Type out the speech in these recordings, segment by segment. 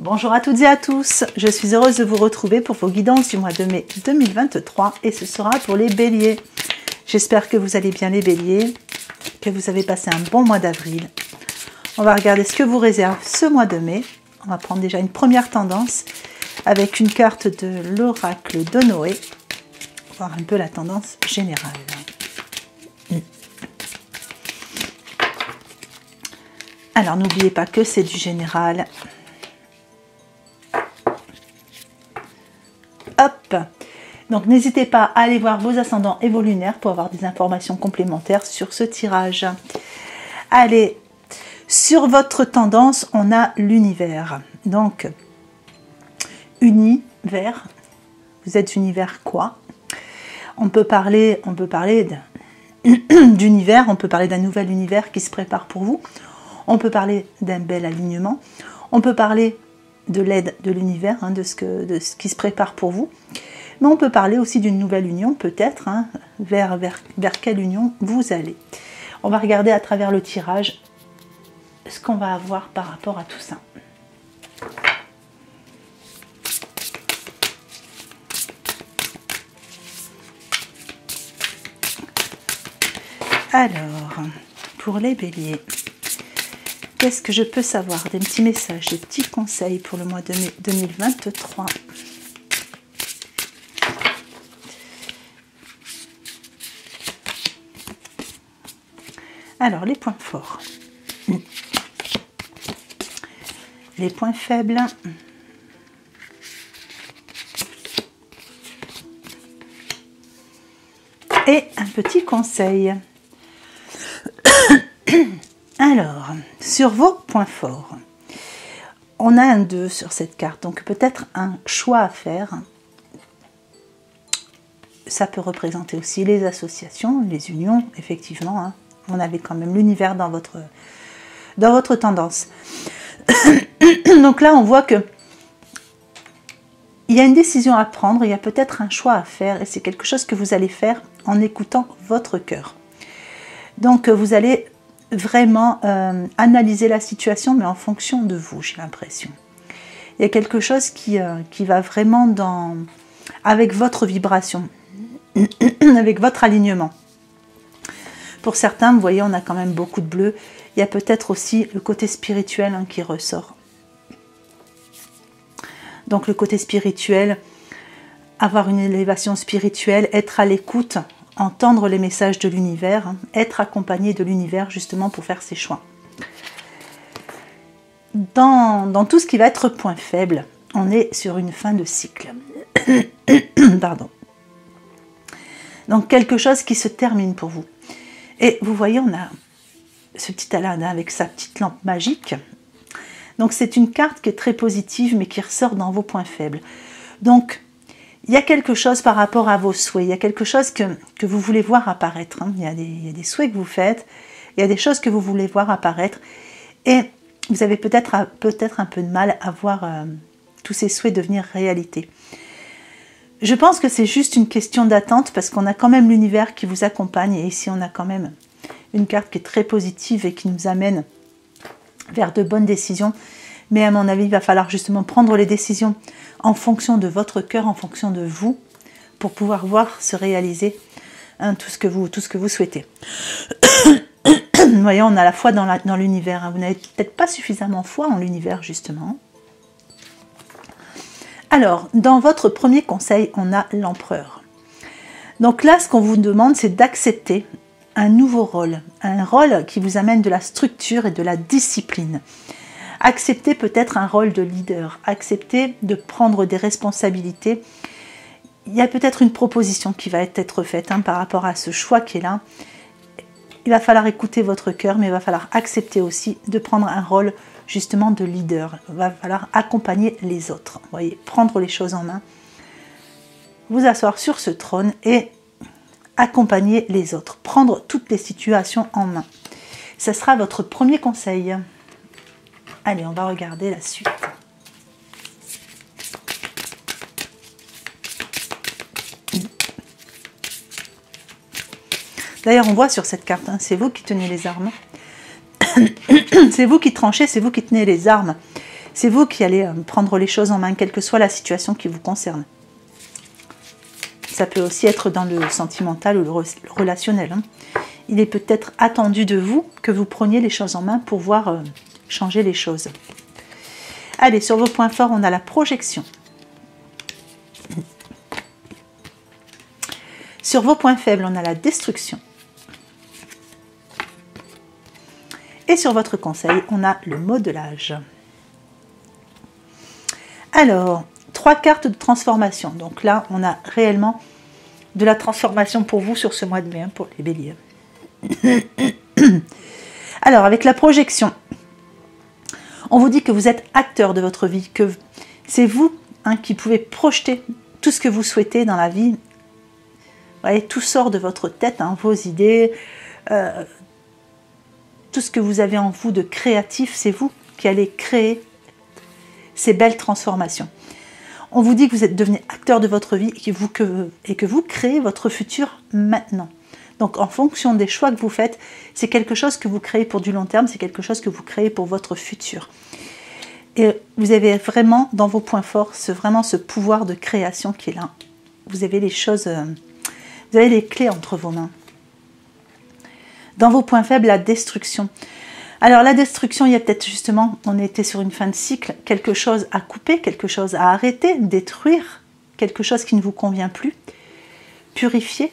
Bonjour à toutes et à tous, je suis heureuse de vous retrouver pour vos guidances du mois de mai 2023 et ce sera pour les béliers. J'espère que vous allez bien les béliers, que vous avez passé un bon mois d'avril. On va regarder ce que vous réserve ce mois de mai. On va prendre déjà une première tendance avec une carte de l'oracle de Noé, voir un peu la tendance générale. Alors n'oubliez pas que c'est du général. Hop. Donc n'hésitez pas à aller voir vos ascendants et vos lunaires pour avoir des informations complémentaires sur ce tirage. Allez, sur votre tendance, on a l'univers. Donc, univers, vous êtes univers quoi? On peut parler d'univers, on peut parler d'un nouvel univers qui se prépare pour vous. On peut parler d'un bel alignement. On peut parler de l'aide de l'univers, de ce qui se prépare pour vous. Mais on peut parler aussi d'une nouvelle union, peut-être, vers quelle union vous allez. On va regarder à travers le tirage ce qu'on va avoir par rapport à tout ça. Alors, pour les béliers, qu'est-ce que je peux savoir? Des petits messages, des petits conseils pour le mois de mai 2023. Alors, les points forts. Les points faibles. Et un petit conseil. Alors, sur vos points forts, on a un 2 sur cette carte, donc peut-être un choix à faire. Ça peut représenter aussi les associations, les unions, effectivement. On avait quand même l'univers dans votre tendance. Donc là, on voit que il y a une décision à prendre, il y a peut-être un choix à faire, et c'est quelque chose que vous allez faire en écoutant votre cœur. Donc, vous allez vraiment analyser la situation, mais en fonction de vous, j'ai l'impression. Il y a quelque chose qui va vraiment avec votre vibration, avec votre alignement. Pour certains, vous voyez, on a quand même beaucoup de bleu. Il y a peut-être aussi le côté spirituel qui ressort. Donc le côté spirituel, avoir une élévation spirituelle, être à l'écoute, entendre les messages de l'univers, être accompagné de l'univers justement pour faire ses choix. Dans tout ce qui va être point faible, on est sur une fin de cycle. Pardon. Donc quelque chose qui se termine pour vous. Et vous voyez, on a ce petit Aladdin avec sa petite lampe magique. Donc c'est une carte qui est très positive, mais qui ressort dans vos points faibles. Donc, il y a quelque chose par rapport à vos souhaits, il y a quelque chose que vous voulez voir apparaître. Il y a des souhaits que vous faites, il y a des choses que vous voulez voir apparaître. Et vous avez peut-être un peu de mal à voir tous ces souhaits devenir réalité. Je pense que c'est juste une question d'attente parce qu'on a quand même l'univers qui vous accompagne. Et ici, on a quand même une carte qui est très positive et qui nous amène vers de bonnes décisions. Mais à mon avis, il va falloir justement prendre les décisions en fonction de votre cœur, en fonction de vous, pour pouvoir voir se réaliser tout ce que vous souhaitez. Vous voyez, on a la foi dans l'univers. Vous n'avez peut-être pas suffisamment foi en l'univers, justement. Alors, dans votre premier conseil, on a l'empereur. Donc là, ce qu'on vous demande, c'est d'accepter un nouveau rôle. Un rôle qui vous amène de la structure et de la discipline. Acceptez peut-être un rôle de leader. Acceptez de prendre des responsabilités. Il y a peut-être une proposition qui va être faite par rapport à ce choix qui est là. Il va falloir écouter votre cœur, mais il va falloir accepter aussi de prendre un rôle justement de leader. Il va falloir accompagner les autres. Vous voyez, prendre les choses en main, vous asseoir sur ce trône et accompagner les autres. Prendre toutes les situations en main. Ce sera votre premier conseil. Allez, on va regarder la suite. D'ailleurs, on voit sur cette carte, c'est vous qui tenez les armes. C'est vous qui tranchez, c'est vous qui tenez les armes. C'est vous qui allez prendre les choses en main, quelle que soit la situation qui vous concerne. Ça peut aussi être dans le sentimental ou le relationnel. Hein. Il est peut-être attendu de vous que vous preniez les choses en main pour voir changer les choses. Allez, sur vos points forts, on a la projection. Sur vos points faibles, on a la destruction. Et sur votre conseil, on a le modelage. Alors, 3 cartes de transformation. Donc là, on a réellement de la transformation pour vous sur ce mois de mai, hein, pour les béliers. Alors, avec la projection, on vous dit que vous êtes acteur de votre vie, que c'est vous qui pouvez projeter tout ce que vous souhaitez dans la vie. Vous voyez, tout sort de votre tête, vos idées, tout ce que vous avez en vous de créatif, c'est vous qui allez créer ces belles transformations. On vous dit que vous êtes devenu acteur de votre vie et que vous créez votre futur maintenant. Donc en fonction des choix que vous faites, c'est quelque chose que vous créez pour du long terme, c'est quelque chose que vous créez pour votre futur. Et vous avez vraiment dans vos points forts ce pouvoir de création qui est là. Vous avez les choses, vous avez les clés entre vos mains. Dans vos points faibles, la destruction. Alors la destruction, il y a peut-être justement, on était sur une fin de cycle, quelque chose à couper, quelque chose à arrêter, détruire, quelque chose qui ne vous convient plus, purifier,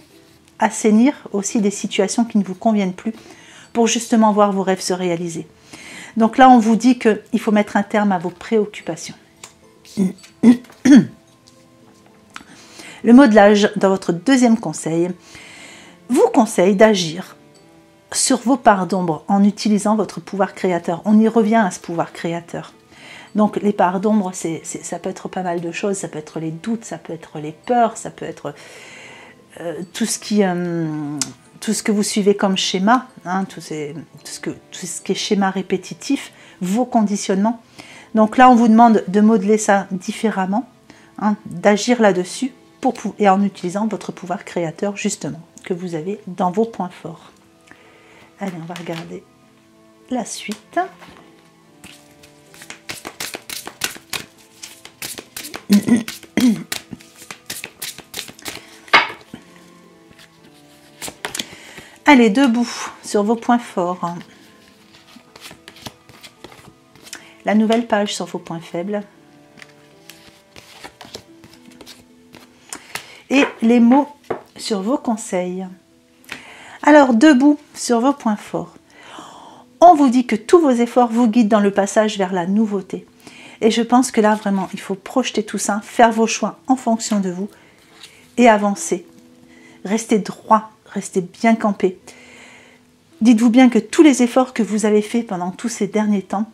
assainir aussi des situations qui ne vous conviennent plus, pour justement voir vos rêves se réaliser. Donc là, on vous dit qu'il faut mettre un terme à vos préoccupations. Le modelage, dans votre deuxième conseil, vous conseille d'agir sur vos parts d'ombre en utilisant votre pouvoir créateur. On y revient à ce pouvoir créateur. Donc les parts d'ombre, ça peut être pas mal de choses, ça peut être les doutes, ça peut être les peurs, ça peut être tout ce que vous suivez comme schéma, tout ce qui est schéma répétitif, vos conditionnements. Donc là, on vous demande de modeler ça différemment, d'agir là-dessus et en utilisant votre pouvoir créateur justement, que vous avez dans vos points forts. Allez, on va regarder la suite. Allez, debout sur vos points forts. La nouvelle page sur vos points faibles. Et les mots sur vos conseils. Alors, debout sur vos points forts. On vous dit que tous vos efforts vous guident dans le passage vers la nouveauté. Et je pense que là, vraiment, il faut projeter tout ça, faire vos choix en fonction de vous et avancer. Restez droit, restez bien campé. Dites-vous bien que tous les efforts que vous avez faits pendant tous ces derniers temps,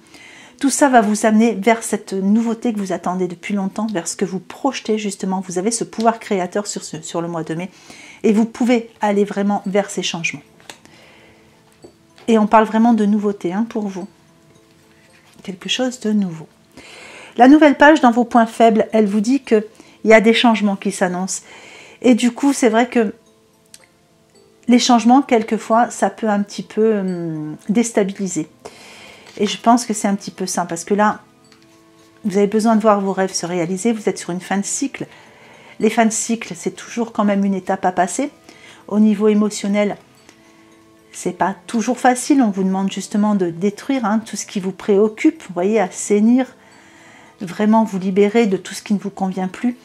tout ça va vous amener vers cette nouveauté que vous attendez depuis longtemps, vers ce que vous projetez justement. Vous avez ce pouvoir créateur sur le mois de mai et vous pouvez aller vraiment vers ces changements. Et on parle vraiment de nouveauté pour vous. Quelque chose de nouveau. La nouvelle page dans vos points faibles, elle vous dit qu'il y a des changements qui s'annoncent. Et du coup, c'est vrai que les changements, quelquefois, ça peut un petit peu déstabiliser. Et je pense que c'est un petit peu ça, parce que là, vous avez besoin de voir vos rêves se réaliser, vous êtes sur une fin de cycle. Les fins de cycle, c'est toujours quand même une étape à passer. Au niveau émotionnel, c'est pas toujours facile, on vous demande justement de détruire tout ce qui vous préoccupe, vous voyez, assainir, vraiment vous libérer de tout ce qui ne vous convient plus.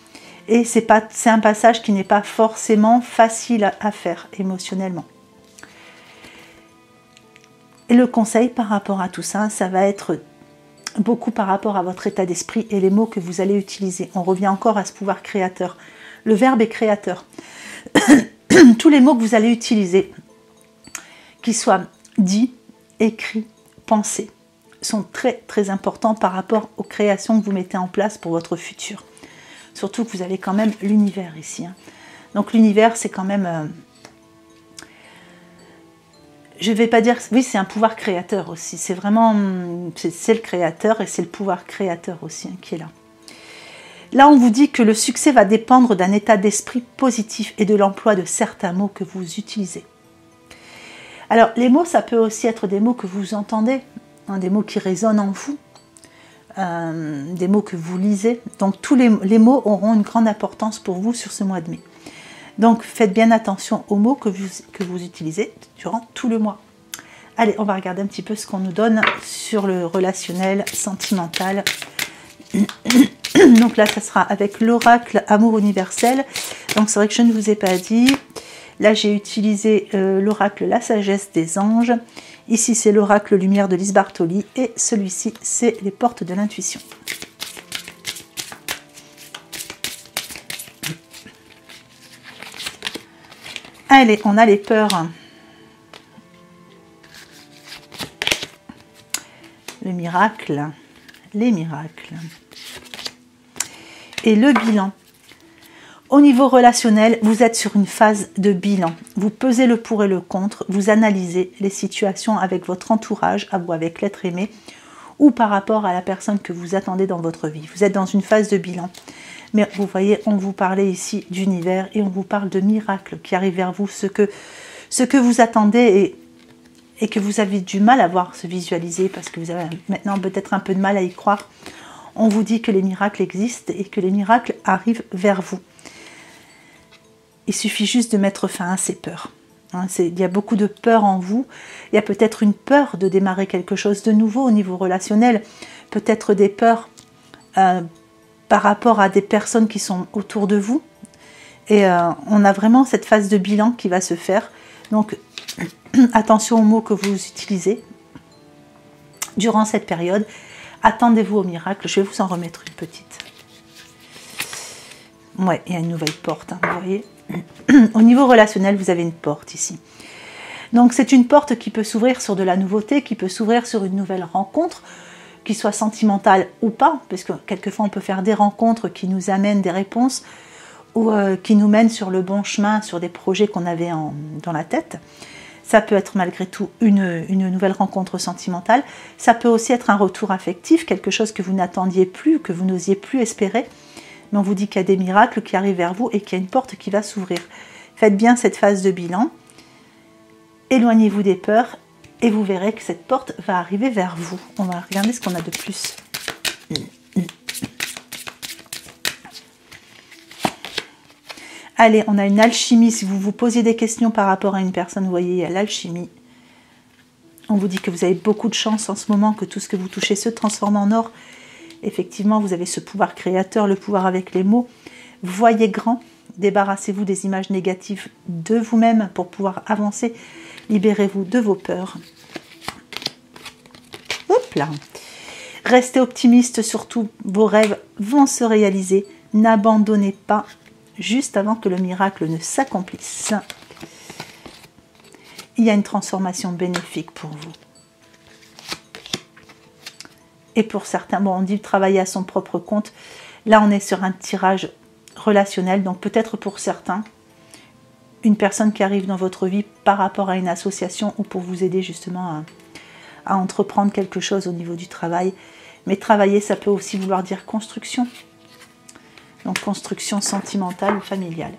Et c'est un passage qui n'est pas forcément facile à faire émotionnellement. Et le conseil par rapport à tout ça, ça va être beaucoup par rapport à votre état d'esprit et les mots que vous allez utiliser. On revient encore à ce pouvoir créateur. Le verbe est créateur. Tous les mots que vous allez utiliser, qu'ils soient dits, écrits, pensés, sont très très importants par rapport aux créations que vous mettez en place pour votre futur. Surtout que vous avez quand même l'univers ici. Donc l'univers, c'est quand même... je ne vais pas dire... Oui, c'est un pouvoir créateur aussi. C'est vraiment... C'est le créateur et c'est le pouvoir créateur aussi qui est là. Là, on vous dit que le succès va dépendre d'un état d'esprit positif et de l'emploi de certains mots que vous utilisez. Alors, les mots, ça peut aussi être des mots que vous entendez, des mots qui résonnent en vous. des mots que vous lisez. Donc tous les mots auront une grande importance pour vous sur ce mois de mai. Donc faites bien attention aux mots que vous utilisez durant tout le mois. Allez, on va regarder un petit peu ce qu'on nous donne sur le relationnel sentimental. Donc là, ça sera avec l'oracle Amour universel. Donc c'est vrai que je ne vous ai pas dit. Là, j'ai utilisé l'oracle La sagesse des anges. Ici, c'est l'oracle Lumière de Lise Bartoli. Et celui-ci, c'est les portes de l'intuition. Allez, on a les peurs. Le miracle, les miracles. Et le bilan. Au niveau relationnel, vous êtes sur une phase de bilan. Vous pesez le pour et le contre, vous analysez les situations avec votre entourage, ou avec l'être aimé, ou par rapport à la personne que vous attendez dans votre vie. Vous êtes dans une phase de bilan. Mais vous voyez, on vous parlait ici d'univers et on vous parle de miracles qui arrivent vers vous, ce que vous attendez et que vous avez du mal à voir se visualiser parce que vous avez maintenant peut-être un peu de mal à y croire. On vous dit que les miracles existent et que les miracles arrivent vers vous. Il suffit juste de mettre fin à ces peurs. Il y a beaucoup de peur en vous. Il y a peut-être une peur de démarrer quelque chose de nouveau au niveau relationnel. Peut-être des peurs par rapport à des personnes qui sont autour de vous. Et on a vraiment cette phase de bilan qui va se faire. Donc, attention aux mots que vous utilisez durant cette période. Attendez-vous au miracle. Je vais vous en remettre une petite. Ouais, il y a une nouvelle porte, hein, vous voyez. Au niveau relationnel, vous avez une porte ici. Donc, c'est une porte qui peut s'ouvrir sur de la nouveauté, qui peut s'ouvrir sur une nouvelle rencontre, qui soit sentimentale ou pas, parce que quelquefois, on peut faire des rencontres qui nous amènent des réponses ou qui nous mènent sur le bon chemin, sur des projets qu'on avait dans la tête. Ça peut être malgré tout une nouvelle rencontre sentimentale. Ça peut aussi être un retour affectif, quelque chose que vous n'attendiez plus, que vous n'osiez plus espérer. Mais on vous dit qu'il y a des miracles qui arrivent vers vous et qu'il y a une porte qui va s'ouvrir. Faites bien cette phase de bilan. Éloignez-vous des peurs et vous verrez que cette porte va arriver vers vous. On va regarder ce qu'on a de plus. Allez, on a une alchimie. Si vous vous posiez des questions par rapport à une personne, vous voyez, il y a l'alchimie. On vous dit que vous avez beaucoup de chance en ce moment, que tout ce que vous touchez se transforme en or. Effectivement, vous avez ce pouvoir créateur, le pouvoir avec les mots. Voyez grand, débarrassez-vous des images négatives de vous-même pour pouvoir avancer. Libérez-vous de vos peurs. Hop là. Restez optimiste, surtout vos rêves vont se réaliser. N'abandonnez pas juste avant que le miracle ne s'accomplisse. Il y a une transformation bénéfique pour vous. Et pour certains, bon, on dit travailler à son propre compte. Là, on est sur un tirage relationnel. Donc peut-être pour certains, une personne qui arrive dans votre vie par rapport à une association ou pour vous aider justement à entreprendre quelque chose au niveau du travail. Mais travailler, ça peut aussi vouloir dire construction. Donc construction sentimentale ou familiale.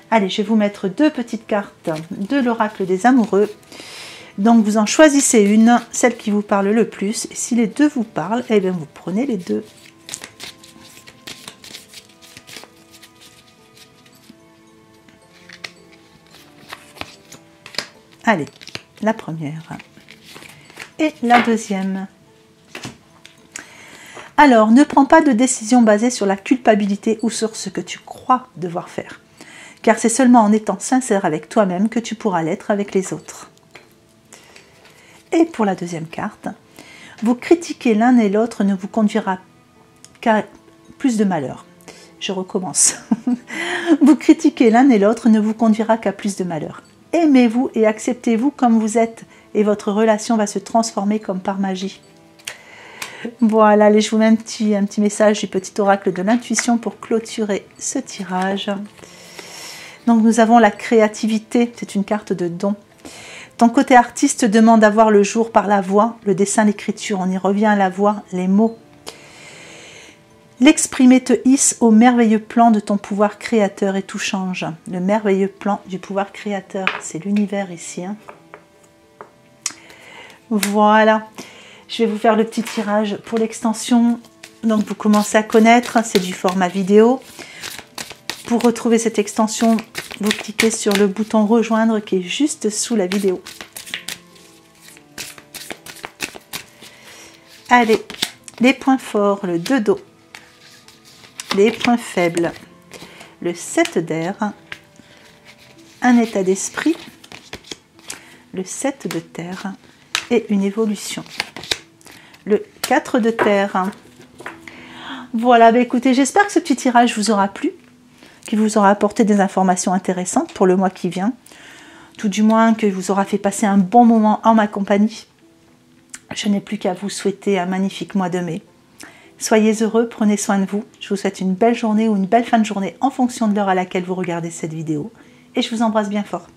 Allez, je vais vous mettre deux petites cartes de l'oracle des amoureux. Donc vous en choisissez une, celle qui vous parle le plus. Et si les deux vous parlent, eh bien vous prenez les deux. Allez, la première. Et la deuxième. Alors, ne prends pas de décision basée sur la culpabilité ou sur ce que tu crois devoir faire. Car c'est seulement en étant sincère avec toi-même que tu pourras l'être avec les autres. Et pour la deuxième carte, vous critiquer l'un et l'autre ne vous conduira qu'à plus de malheur. Je recommence. Vous critiquer l'un et l'autre ne vous conduira qu'à plus de malheur. Aimez-vous et acceptez-vous comme vous êtes et votre relation va se transformer comme par magie. Voilà, allez, je vous mets un petit message du petit oracle de l'intuition pour clôturer ce tirage. Donc nous avons la créativité, c'est une carte de don. Ton côté artiste demande à voir le jour par la voix, le dessin, l'écriture. On y revient à la voix, les mots. L'exprimer te hisse au merveilleux plan de ton pouvoir créateur et tout change. Le merveilleux plan du pouvoir créateur, c'est l'univers ici. Hein. Voilà. Je vais vous faire le petit tirage pour l'extension. Donc vous commencez à connaître, c'est du format vidéo. Pour retrouver cette extension, vous cliquez sur le bouton rejoindre qui est juste sous la vidéo. Allez, les points forts, le 2 d'eau. Les points faibles, le 7 d'air, un état d'esprit, le 7 de terre et une évolution. Le 4 de terre. Voilà, bah écoutez, j'espère que ce petit tirage vous aura plu, qu'il vous aura apporté des informations intéressantes pour le mois qui vient, tout du moins que vous aura fait passer un bon moment en ma compagnie. Je n'ai plus qu'à vous souhaiter un magnifique mois de mai. Soyez heureux, prenez soin de vous. Je vous souhaite une belle journée ou une belle fin de journée en fonction de l'heure à laquelle vous regardez cette vidéo. Et je vous embrasse bien fort.